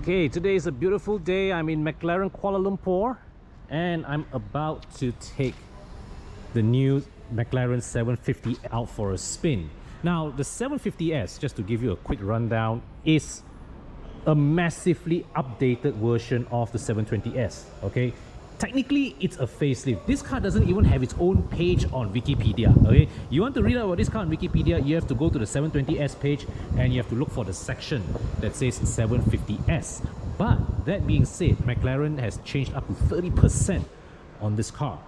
Okay, today is a beautiful day. I'm in McLaren Kuala Lumpur and I'm about to take the new McLaren 750 out for a spin. Now, the 750S, just to give you a quick rundown, is a massively updated version of the 720S. Okay, technically it's a facelift. This car doesn't even have its own page on Wikipedia. Okay, you want to read about this car on Wikipedia, you have to go to the 720S page and you have to look for the section that says 750S. But that being said, McLaren has changed up to 30% on this car.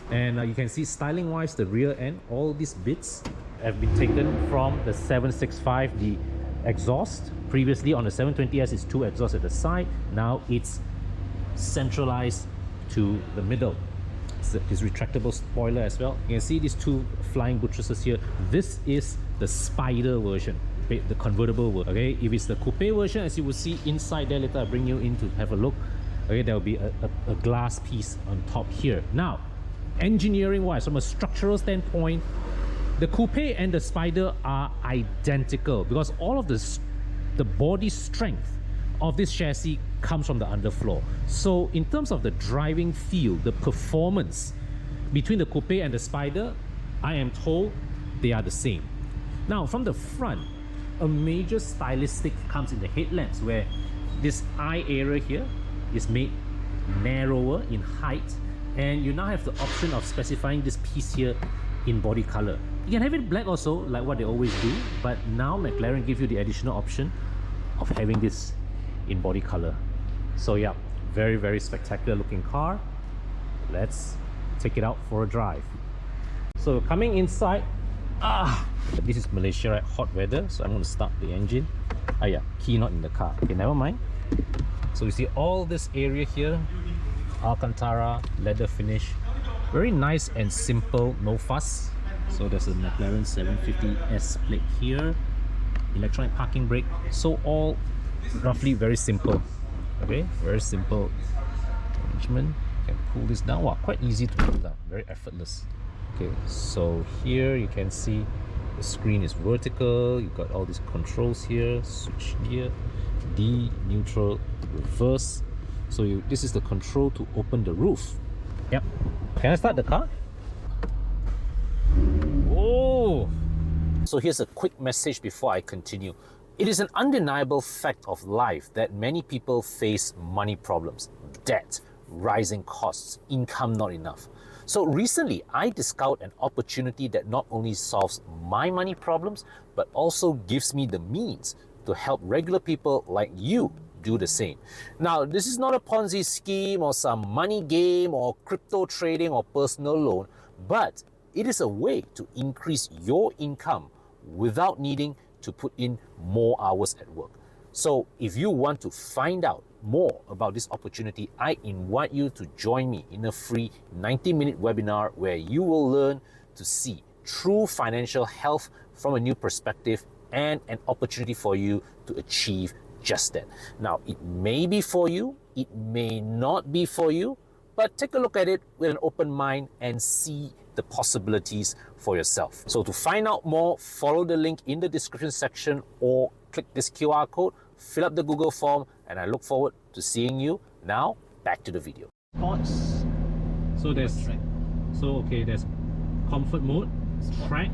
And you can see styling wise, the rear end, all these bits have been taken from the 765, the exhaust. Previously on the 720S, it's two exhausts at the side. Now it's centralized to the middle. It's this retractable spoiler as well. You can see these two flying buttresses here. This is the Spider version, the convertible version. Okay, if it's the coupe version, as you will see inside there later, I'll bring you in to have a look. Okay, there will be a glass piece on top here. Now, engineering wise, from a structural standpoint, the coupe and the Spider are identical because all of the body strength of this chassis comes from the underfloor. So in terms of the driving feel, the performance between the coupe and the Spider, I am told they are the same. Now from the front, a major stylistic comes in the headlamps, where this eye area here is made narrower in height, and you now have the option of specifying this piece here in body color. You can have it black also, like what they always do, but now McLaren give you the additional option of having this in body color. So yeah, very, very spectacular looking car. Let's take it out for a drive. So coming inside, this is Malaysia, right? Hot weather, so I'm going to start the engine. Yeah, key not in the car. Okay, never mind. So you see all this area here, Alcantara, leather finish, very nice and simple, no fuss. So there's a McLaren 750S plate here, electronic parking brake, so all roughly very simple. Okay, very simple arrangement. You can pull this down. Wow, quite easy to pull down, very effortless. Okay, so here you can see the screen is vertical. You've got all these controls here, switch gear, D, neutral, reverse. So this is the control to open the roof. Yep. Can I start the car? Oh! So here's a quick message before I continue. It is an undeniable fact of life that many people face money problems, debt, rising costs, income not enough. So recently, I discovered an opportunity that not only solves my money problems, but also gives me the means to help regular people like you do the same. Now, this is not a Ponzi scheme or some money game or crypto trading or personal loan, but it is a way to increase your income without needing to put in more hours at work. So if you want to find out more about this opportunity, I invite you to join me in a free 90-minute webinar where you will learn to see true financial health from a new perspective and an opportunity for you to achieve just that. Now, it may be for you, it may not be for you, but take a look at it with an open mind and see the possibilities for yourself. So to find out more, follow the link in the description section or click this QR code, fill up the Google form, and I look forward to seeing you. Now, back to the video. Sports. So there's comfort mode, track,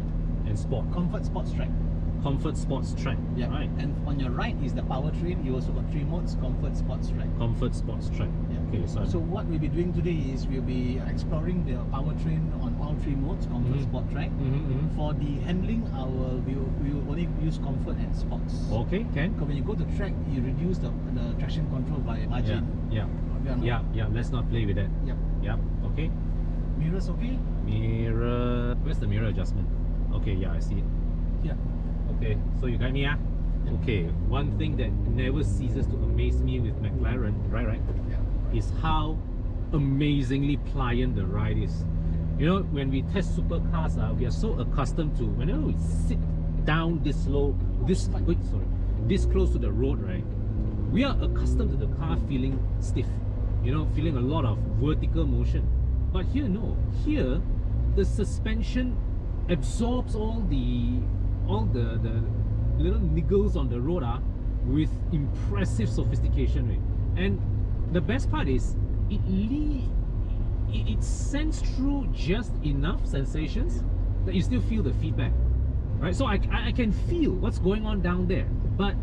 and sport. Comfort sports track. Comfort sports track. Yeah. Right. And on your right is the powertrain. You also got 3 modes. Comfort sports track. Comfort sports track. Yeah. Okay. So what we'll be doing today is we'll be exploring the powertrain on all 3 modes. Comfort sport track. For the handling, we will only use comfort and sports. Okay. Can. Because when you go to track, you reduce the traction control by margin. Yeah. Let's not play with that. Yep. Okay. Mirrors okay? Mirror. Where's the mirror adjustment? Okay. Yeah, I see it. Yeah. Okay, so you got me, yeah? Okay, one thing that never ceases to amaze me with McLaren, right? Yeah. Is how amazingly pliant the ride is. You know, when we test supercars, we are so accustomed to, whenever we sit down this low, this close to the road, right? We are accustomed to the car feeling stiff, you know, feeling a lot of vertical motion. But here, no. Here, the suspension absorbs all the little niggles on the road with impressive sophistication, right? And the best part is it sends through just enough sensations that you still feel the feedback, right? So I can feel what's going on down there, but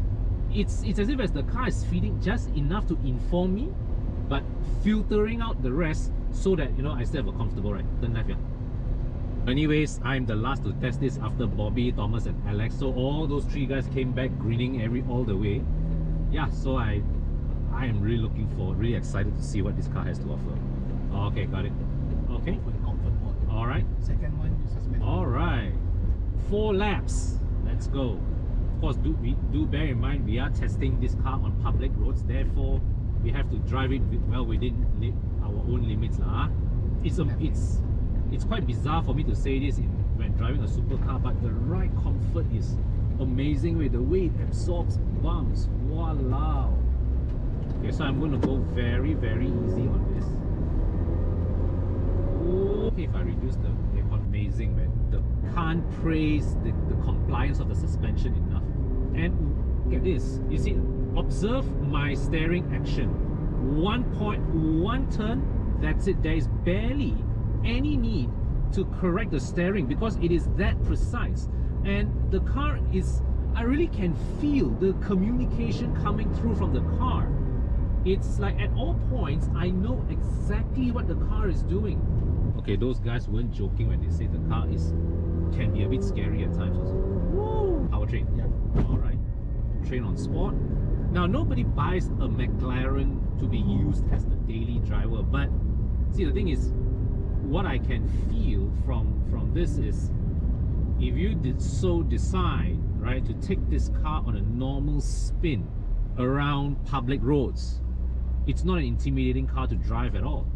it's as if as the car is feeding just enough to inform me, but filtering out the rest so that, you know, I still have a comfortable ride. Turn left, yeah. Anyways, I'm the last to test this after Bobby, Thomas and Alex. So all those three guys came back grinning all the way. Yeah, so I am really excited to see what this car has to offer. Okay, got it. Okay. Comfort mode. Alright. Second one, you suspend. Alright. 4 laps. Let's go. Of course, do bear in mind we are testing this car on public roads, therefore we have to drive it well within our own limits. It's quite bizarre for me to say this when driving a supercar, but the ride comfort is amazing with the way it absorbs bumps. Wow. Okay, so I'm going to go very easy on this. Okay, if I reduce the amazing, man. Can't praise the compliance of the suspension enough. And look at this. You see, observe my steering action. 1.1 turn, that's it. There is barely any need to correct the steering because it is that precise. And the car is, I really can feel the communication coming through from the car. It's like at all points, I know exactly what the car is doing. Okay, those guys weren't joking when they say the car can be a bit scary at times also. Woo! Powertrain. Yeah. Alright. Train on sport. Now, nobody buys a McLaren to be used as the daily driver, but see, the thing is, what I can feel from this is, if you decide, right, to take this car on a normal spin around public roads, it's not an intimidating car to drive at all.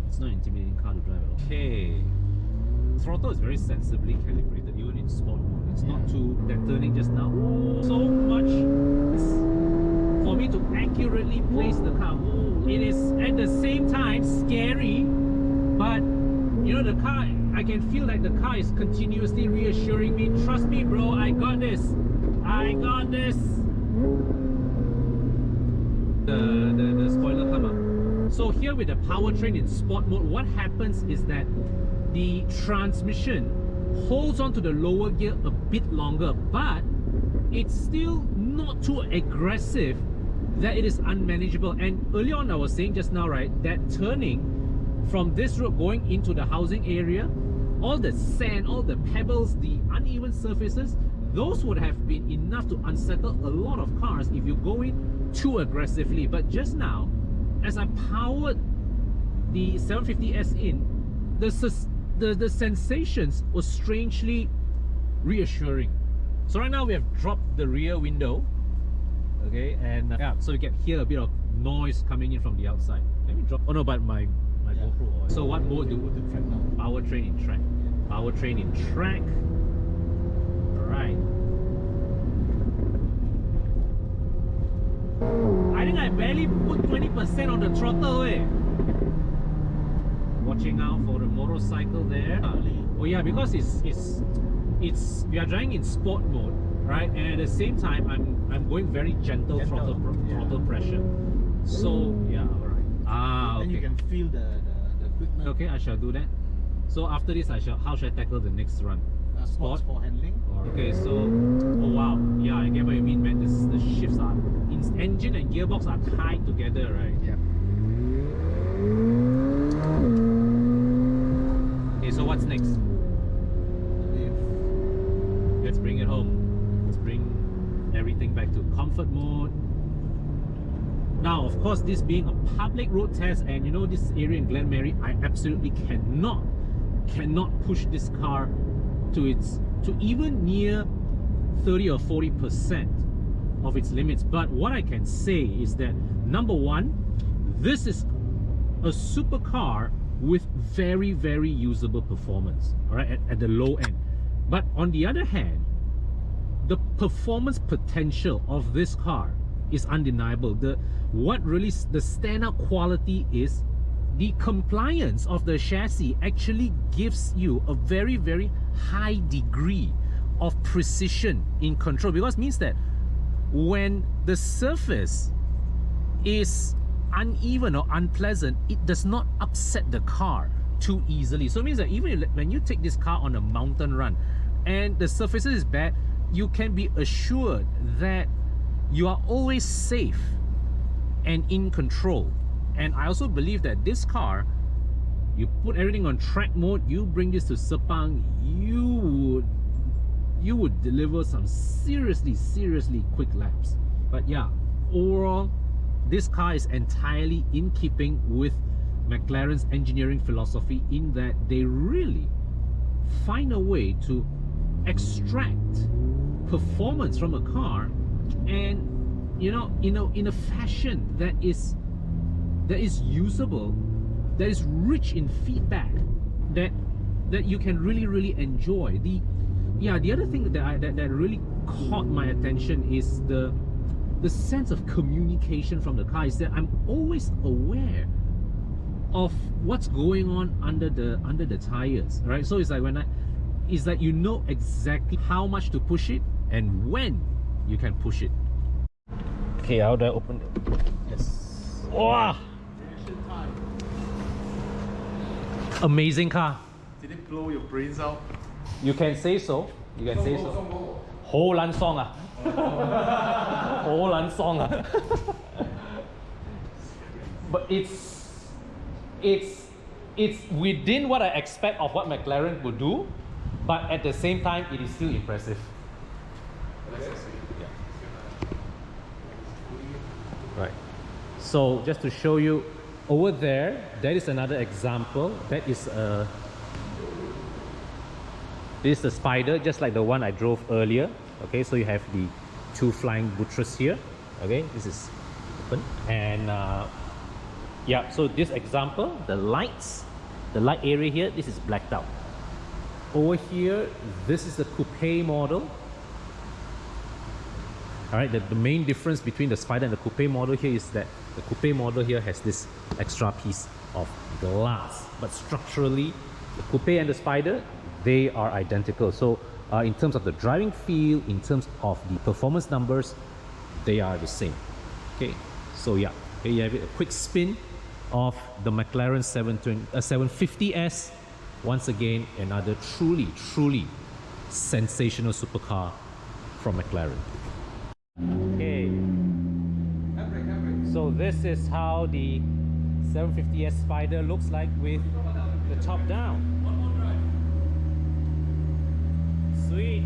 It's not an intimidating car to drive at all. Okay. Throttle is very sensibly calibrated, even in sport mode. It's not too, that turning just now, so much for me to accurately place the car. It is at the same time scary, but you know, the car, I can feel like the car is continuously reassuring me, trust me bro, I got this. The spoiler come up. So here with the powertrain in sport mode, what happens is that the transmission holds on to the lower gear a bit longer, but it's still not too aggressive that it is unmanageable. And early on I was saying just now, right, that turning from this road going into the housing area, all the sand, all the pebbles, the uneven surfaces, those would have been enough to unsettle a lot of cars if you go in too aggressively. But just now, as I powered the 750S in, the sensations were strangely reassuring. So right now we have dropped the rear window, okay, and yeah, so you can hear a bit of noise coming in from the outside. Let me drop. Oh no, but my GoPro. So what mode do? Powertrain in track. Powertrain in track. Alright. I think I barely put 20% on the throttle, eh? Watching out for the motorcycle there. Oh yeah, because it's we are driving in sport mode, right? And at the same time, I'm going very gentle throttle pressure. So yeah, alright. Okay. And you can feel the equipment. Okay, I shall do that. So after this, how should I tackle the next run? Sport for handling. Okay, so oh wow, yeah, I get what you mean, man. The shifts are engine and gearbox are tied together, right? Yeah. Okay, so what's next? Let's bring it home. Let's bring everything back to comfort mode. Now, of course, this being a public road test, and you know this area in Glenmary, I absolutely cannot push this car to even near 30 or 40% of its limits. But what I can say is that, number one, this is a supercar with very usable performance, all right, at the low end. But on the other hand, the performance potential of this car is undeniable. What really the standout quality is the compliance of the chassis actually gives you a very high degree of precision in control, because it means that when the surface is uneven or unpleasant, it does not upset the car too easily. So it means that even when you take this car on a mountain run and the surface is bad, you can be assured that you are always safe and in control. And I also believe that this car, you put everything on track mode, you bring this to Sepang, you would deliver some seriously quick laps. But yeah, overall, this car is entirely in keeping with McLaren's engineering philosophy, in that they really find a way to extract performance from a car, and you know, in a fashion that is usable, that is rich in feedback, that you can really enjoy. The other thing that really caught my attention is the sense of communication from the car. Is that I'm always aware of what's going on under the tires, right? So it's like you know exactly how much to push it and when you can push it. Okay, how do I open it? Yes. Wow! Amazing car. Did it blow your brains out? You can say so. You can say so. Ho lan song ah. Ho lan song ah. But it's within what I expect of what McLaren would do, but at the same time, it is still impressive. Yeah. Right. So just to show you, over there, that is another example. That is this is the Spider, just like the one I drove earlier. Okay, so you have the two flying buttress here. Okay, this is open, and yeah, so this example, the light area here, this is blacked out. Over here, this is the coupe model. All right, the main difference between the Spider and the coupe model here is that the coupe model here has this extra piece of glass, but structurally, the coupe and the Spider, they are identical. So in terms of the driving feel, in terms of the performance numbers, they are the same. Okay, so yeah, here you have it, a quick spin of the McLaren 750S. Once again, another truly sensational supercar from McLaren. Okay, so this is how the 750S Spider looks like with the top down. Sweet.